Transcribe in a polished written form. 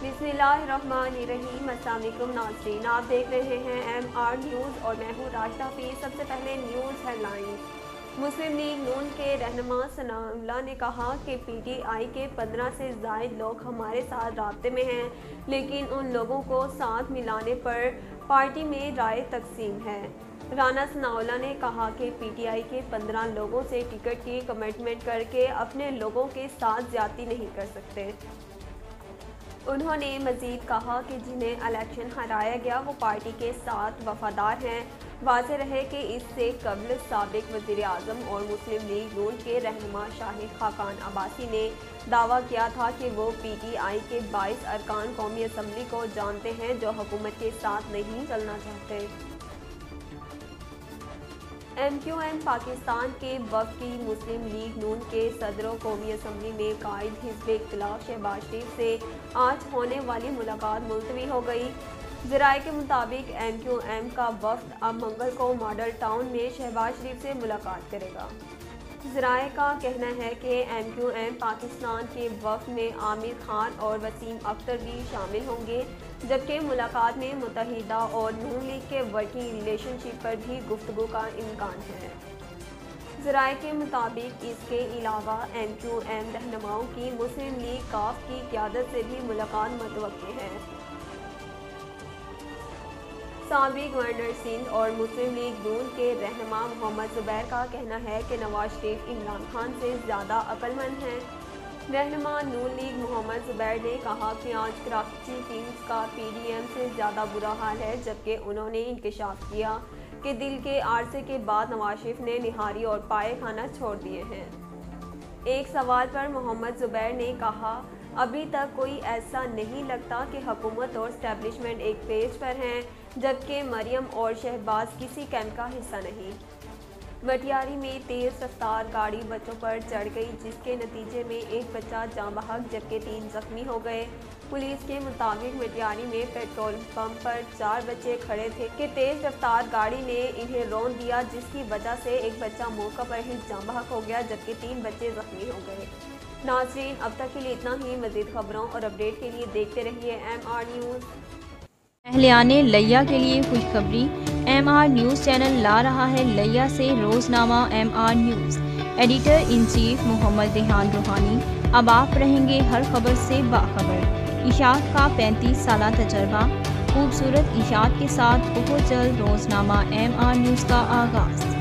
बिस्मिल्लाहिर्रहमानिर्रहीम। अस्सलाम वालेकुम नाज़रीन, आप देख रहे हैं MR न्यूज़ और मैं हूँ राशिदा हफीज़। सबसे पहले न्यूज़ हेडलाइंस। मुस्लिम लीग नून के रहनुमा सनाउल्लाह ने कहा कि PTI के 15 से ज़ायद लोग हमारे साथ राब्ते में हैं, लेकिन उन लोगों को साथ मिलाने पर पार्टी में राय तकसीम है। राना सनाउल्लाह ने कहा कि PTI के 15 लोगों से टिकट की कमिटमेंट करके अपने लोगों के साथ ज्यादती नहीं कर सकते। उन्होंने मज़ीद कहा कि जिन्हें इलेक्शन हराया गया वो पार्टी के साथ वफादार हैं। वाज़ेह रहे कि इससे कबल साबिक वज़ीर आज़म और मुस्लिम लीग नून के रहनुमा शाहिद खाकान अब्बासी ने दावा किया था कि वो PTI के 22 अरकान कौमी असम्बली को जानते हैं जो हुकूमत के साथ नहीं चलना चाहते। MQM पाकिस्तान के वफ़द की मुस्लिम लीग नून के सदरों कौमी असम्बली में कायद हिज़्ब इख्तिलाफ शहबाज शरीफ से आज होने वाली मुलाकात मुलतवी हो गई। ज़राए के मुताबिक MQM का वफ़द अब मंगल को मॉडल टाउन में शहबाज शरीफ से मुलाकात करेगा। ज़राए का कहना है कि MQM पाकिस्तान के वफ़द में आमिर खान और वसीम अख्तर भी शामिल होंगे, जबकि मुलाकात में मुत्तहिदा और नून लीग के वर्किंग रिलेशनशिप पर भी गुफ्तगू का इम्कान है। ज़राए के मुताबिक इसके अलावा MQM रहनुमाओं की मुस्लिम लीग काफ की क़यादत से भी मुलाकात मुतवक्किल है। साबिक़ गवर्नर सिंध और मुस्लिम लीग नून के रहनुमा मोहम्मद ज़ुबैर का कहना है कि नवाज शरीफ इमरान खान से ज़्यादा अक्लमंद हैं। रहनुमा नून लीग मोहम्मद ज़ुबैर ने कहा कि आज कराची किंग्स का PDM से ज़्यादा बुरा हाल है, जबकि उन्होंने इंकशाफ किया कि दिल के आरसे के बाद नवाज शरीफ ने निहारी और पाए खाना छोड़ दिए हैं। एक सवाल पर मोहम्मद ज़ुबैर ने कहा, अभी तक कोई ऐसा नहीं लगता कि हुकूमत और एस्टेब्लिशमेंट एक पेज पर हैं, जबकि मरियम और शहबाज किसी कैंप का हिस्सा नहीं। मटियारी में तेज़ रफ्तार गाड़ी बच्चों पर चढ़ गई, जिसके नतीजे में एक बच्चा जाँ बहक जबकि 3 जख्मी हो गए। पुलिस के मुताबिक मटियारी में पेट्रोल पंप पर 4 बच्चे खड़े थे कि तेज़ रफ्तार गाड़ी ने इन्हें रौंद दिया, जिसकी वजह से एक बच्चा मौका पर ही जाँ बहक हो गया, जबकि 3 बच्चे जख्मी हो गए। नाज़रीन, अब तक के लिए इतना ही। मज़ीद खबरों और अपडेट के लिए देखते रहिए MR न्यूज़। अहलियाने लैया के लिए खुशखबरी। MR न्यूज़ चैनल ला रहा है लैया से रोज़नामा MR news. Editor in chief Muhammad Rehan Ruhani. अब आप रहेंगे हर खबर से बाखबर। इशात का 35 साला तजर्बा, खूबसूरत इशात के साथ बहुत जल्द रोज़नामा MR न्यूज़ का आगाज़।